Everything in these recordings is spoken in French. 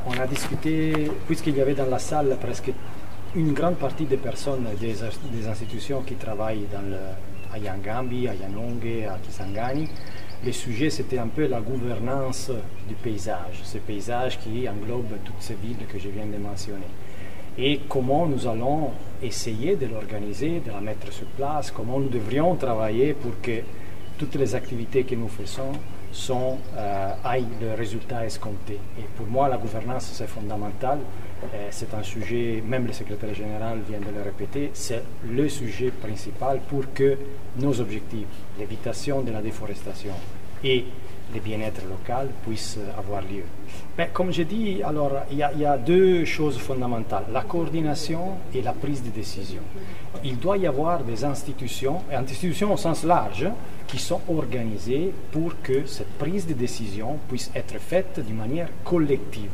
On a discuté, puisqu'il y avait dans la salle presque une grande partie des personnes des institutions qui travaillent à Yangambi, à Yanonge, à Kisangani. Le sujet, c'était un peu la gouvernance du paysage, ce paysage qui englobe toutes ces villes que je viens de mentionner. Et comment nous allons essayer de l'organiser, de la mettre sur place, comment nous devrions travailler pour que toutes les activités que nous faisons aillent le résultat escompté. Et pour moi, la gouvernance, c'est fondamental. C'est un sujet, même le secrétaire général vient de le répéter, c'est le sujet principal pour que nos objectifs, l'évitation de la déforestation et le bien-être local puissent avoir lieu. Mais comme je dis, alors, il y a deux choses fondamentales, la coordination et la prise de décision. Il doit y avoir des institutions au sens large, qui sont organisées pour que cette prise de décision puisse être faite d'une manière collective.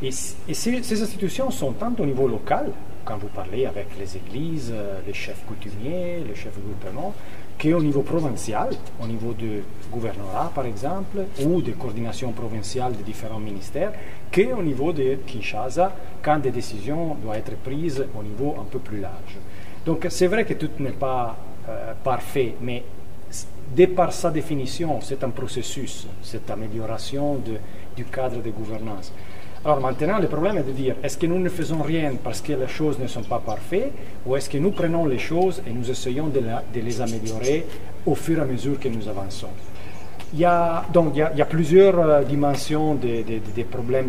Et ces institutions sont tant au niveau local, quand vous parlez avec les églises, les chefs coutumiers, les chefs de gouvernement, qu'au niveau provincial, au niveau du gouvernorat par exemple, ou de coordination provinciale des différents ministères, qu'au niveau de Kinshasa, quand des décisions doivent être prises au niveau un peu plus large. Donc c'est vrai que tout n'est pas parfait, mais de par sa définition, c'est un processus, cette amélioration du cadre de gouvernance. Alors maintenant, le problème est de dire, est-ce que nous ne faisons rien parce que les choses ne sont pas parfaites, ou est-ce que nous prenons les choses et nous essayons de les améliorer au fur et à mesure que nous avançons? Il y a plusieurs dimensions des problèmes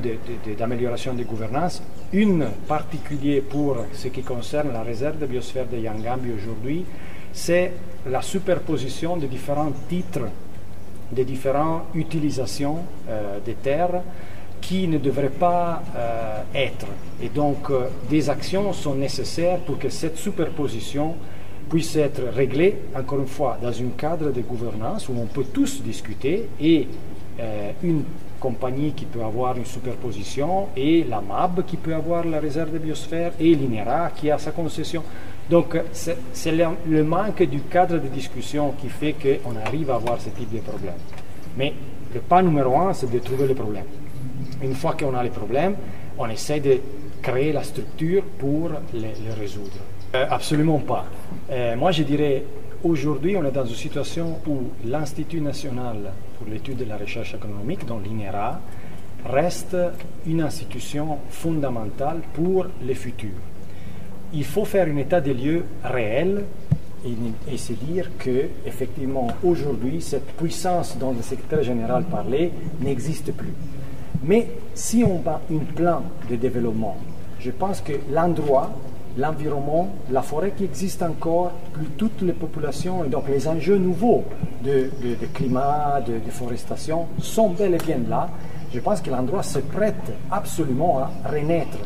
d'amélioration de gouvernance. Une particulière pour ce qui concerne la réserve de biosphère de Yangambi aujourd'hui, c'est la superposition de différents titres, de différentes utilisations des terres qui ne devraient pas être. Et donc, des actions sont nécessaires pour que cette superposition puisse être réglée, encore une fois, dans un cadre de gouvernance où on peut tous discuter et une compagnie qui peut avoir une superposition et la MAB qui peut avoir la réserve de biosphère et l'INERA qui a sa concession. Donc, c'est le manque du cadre de discussion qui fait qu'on arrive à avoir ce type de problème. Mais le pas numéro un, c'est de trouver le problème. Une fois qu'on a les problèmes, on essaie de créer la structure pour les résoudre. Absolument pas. Moi, je dirais, aujourd'hui, on est dans une situation où l'Institut national pour l'étude de la recherche économique, dont l'INERA, reste une institution fondamentale pour le futur. Il faut faire un état des lieux réel et se dire que, effectivement, aujourd'hui, cette puissance dont le secrétaire général parlait n'existe plus. Mais si on a un plan de développement, je pense que l'endroit, l'environnement, la forêt qui existe encore, plus toutes les populations et donc les enjeux nouveaux de climat, de déforestation sont bel et bien là. Je pense que l'endroit se prête absolument à renaître.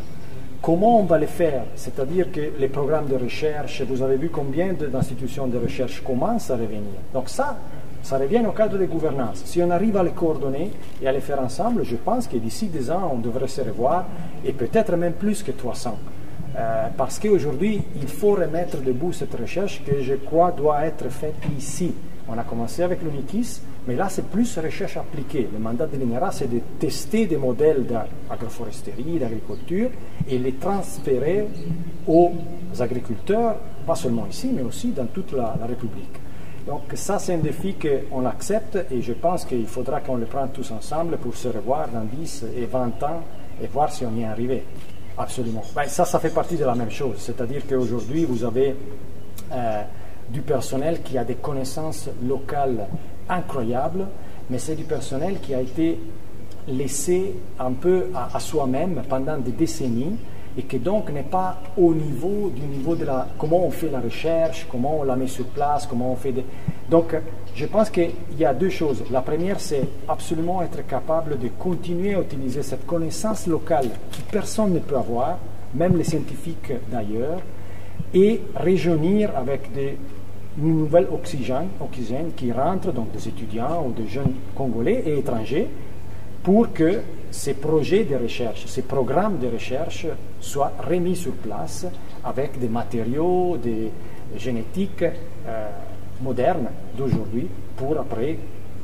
Comment on va le faire? C'est-à-dire que les programmes de recherche, vous avez vu combien d'institutions de recherche commencent à revenir. Donc ça revient au cadre de gouvernance. Si on arrive à les coordonner et à les faire ensemble, je pense que d'ici 2 ans, on devrait se revoir, et peut-être même plus que 300. Parce qu'aujourd'hui, il faut remettre debout cette recherche que je crois doit être faite ici. On a commencé avec l'UNIKIS, mais là c'est plus recherche appliquée. Le mandat de l'INERA, c'est de tester des modèles d'agroforesterie, d'agriculture, et les transférer aux agriculteurs, pas seulement ici, mais aussi dans toute la République. Donc ça, c'est un défi qu'on accepte, et je pense qu'il faudra qu'on le prenne tous ensemble pour se revoir dans 10 et 20 ans et voir si on y est arrivé. Absolument. Ben, ça fait partie de la même chose. C'est-à-dire qu'aujourd'hui, vous avez du personnel qui a des connaissances locales incroyables, mais c'est du personnel qui a été laissé un peu à soi-même pendant des décennies, et qui donc n'est pas au niveau de comment on fait la recherche, comment on la met sur place, comment on fait des... Donc, je pense qu'il y a 2 choses. La première, c'est absolument être capable de continuer à utiliser cette connaissance locale que personne ne peut avoir, même les scientifiques d'ailleurs, et rajeunir avec une nouvelle oxygène qui rentre, donc des étudiants ou des jeunes Congolais et étrangers, pour que ces projets de recherche, ces programmes de recherche soient remis sur place avec des matériaux, des génétiques modernes d'aujourd'hui pour après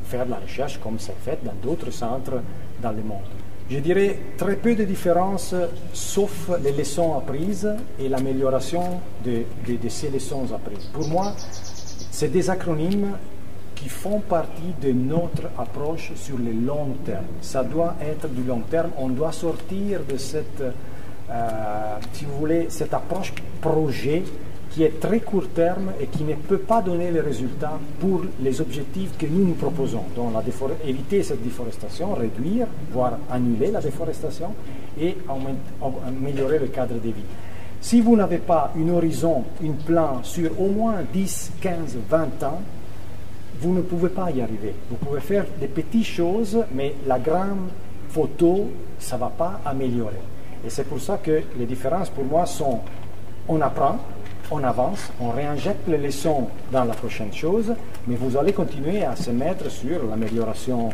faire la recherche comme c'est fait dans d'autres centres dans le monde. Je dirais très peu de différences, sauf les leçons apprises et l'amélioration de ces leçons apprises. Pour moi, c'est des acronymes qui font partie de notre approche sur le long terme. Ça doit être du long terme. On doit sortir de cette, si vous voulez, cette approche projet qui est très court terme et qui ne peut pas donner les résultats pour les objectifs que nous proposons. Donc éviter cette déforestation, réduire, voire annuler la déforestation et améliorer le cadre de vie. Si vous n'avez pas un horizon, un plan sur au moins 10, 15, 20 ans, vous ne pouvez pas y arriver. Vous pouvez faire des petites choses, mais la grande photo, ça ne va pas améliorer. Et c'est pour ça que les différences pour moi sont, on apprend, on avance, on réinjecte les leçons dans la prochaine chose, mais vous allez continuer à se mettre sur l'amélioration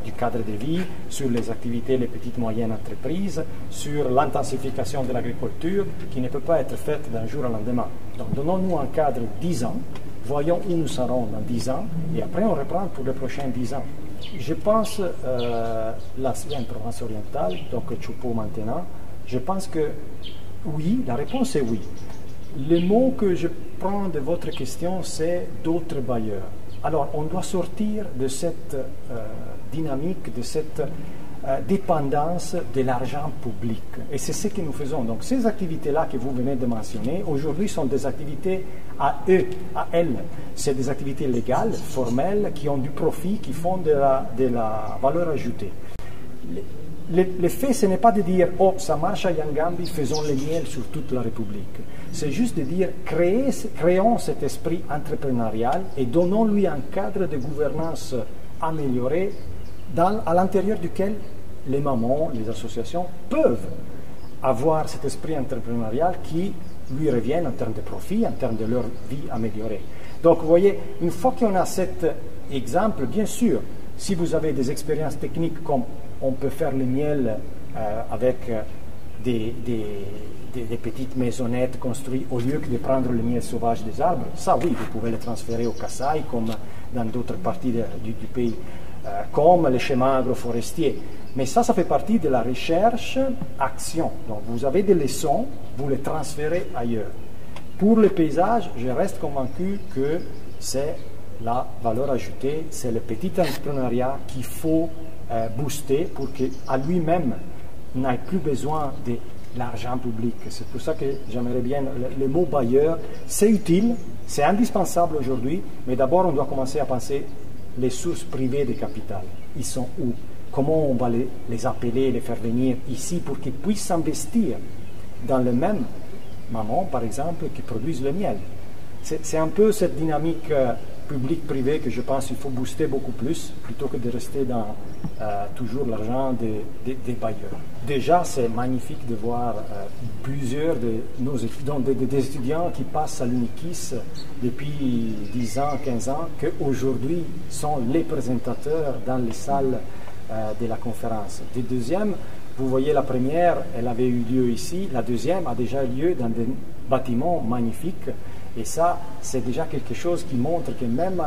du cadre de vie, sur les activités, les petites moyennes entreprises, sur l'intensification de l'agriculture, qui ne peut pas être faite d'un jour au lendemain. Donc donnons-nous un cadre 10 ans, voyons où nous serons dans 10 ans, et après on reprend pour les prochains 10 ans. Je pense, là c'est une province orientale, donc Tchoupo maintenant, je pense que oui, la réponse est oui. Le mot que je prends de votre question, c'est d'autres bailleurs. Alors, on doit sortir de cette dynamique, de cette dépendance de l'argent public. Et c'est ce que nous faisons. Donc, ces activités-là que vous venez de mentionner, aujourd'hui, sont des activités à eux, à elles. C'est des activités légales, formelles, qui ont du profit, qui font de la valeur ajoutée. Le fait, ce n'est pas de dire « Oh, ça marche à Yangambi, faisons le miel sur toute la République ». C'est juste de dire « Créons cet esprit entrepreneurial et donnons-lui un cadre de gouvernance amélioré à l'intérieur duquel les mamans, les associations peuvent avoir cet esprit entrepreneurial qui lui revienne en termes de profit, en termes de leur vie améliorée. » Donc, vous voyez, une fois qu'on a cet exemple, bien sûr, si vous avez des expériences techniques comme on peut faire le miel avec des petites maisonnettes construites au lieu que de prendre le miel sauvage des arbres. Ça, oui, vous pouvez le transférer au Kasaï comme dans d'autres parties du pays, comme les schémas agroforestiers. Mais ça fait partie de la recherche-action. Donc, vous avez des leçons, vous les transférez ailleurs. Pour le paysage, je reste convaincu que c'est la valeur ajoutée, c'est le petit entrepreneuriat qu'il faut booster pour qu'à lui-même n'ait plus besoin de l'argent public. C'est pour ça que j'aimerais bien, le mot bailleur, c'est utile, c'est indispensable aujourd'hui, mais d'abord on doit commencer à penser les sources privées de capital. Ils sont où? Comment on va les appeler, les faire venir ici pour qu'ils puissent investir dans le même maman, par exemple, qui produisent le miel. C'est un peu cette dynamique public-privé que je pense qu'il faut booster beaucoup plus plutôt que de rester dans toujours l'argent des bailleurs. Déjà, c'est magnifique de voir plusieurs de nos étudiants, des étudiants qui passent à l'UNIKIS depuis 10 ans, 15 ans, qu'aujourd'hui sont les présentateurs dans les salles de la conférence. De deuxième, vous voyez la première, elle avait eu lieu ici, la deuxième a déjà eu lieu dans des bâtiments magnifiques. Et ça, c'est déjà quelque chose qui montre que même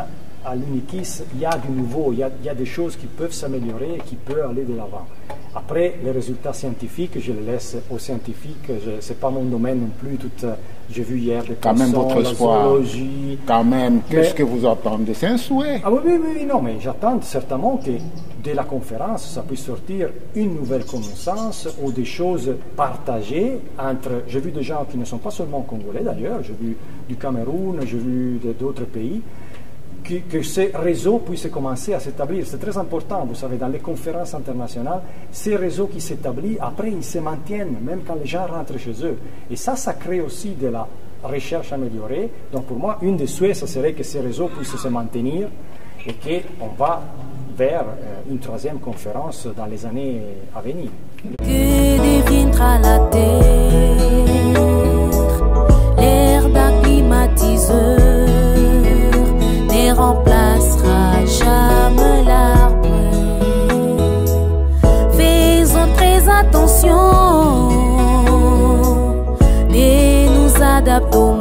à l'UNIKIS, il y a du nouveau, il y a des choses qui peuvent s'améliorer et qui peuvent aller de l'avant. Après, les résultats scientifiques, je les laisse aux scientifiques. Ce n'est pas mon domaine non plus. J'ai vu hier des poissons, la zoologie. Quand même, qu'est-ce que vous attendez? C'est un souhait. Ah oui, non, mais j'attends certainement que de la conférence, ça puisse sortir une nouvelle connaissance ou des choses partagées entre... J'ai vu des gens qui ne sont pas seulement congolais d'ailleurs, j'ai vu du Cameroun, j'ai vu d'autres pays, que ces réseaux puissent commencer à s'établir. C'est très important, vous savez, dans les conférences internationales, ces réseaux qui s'établissent, après ils se maintiennent, même quand les gens rentrent chez eux. Et ça crée aussi de la recherche améliorée. Donc pour moi, une des souhaits, ça serait que ces réseaux puissent se maintenir et qu'on va vers une troisième conférence dans les années à venir. permettre à la terre l'air d'un climatiseur ne remplacera jamais l'arbre. Faisons très attention et nous adaptons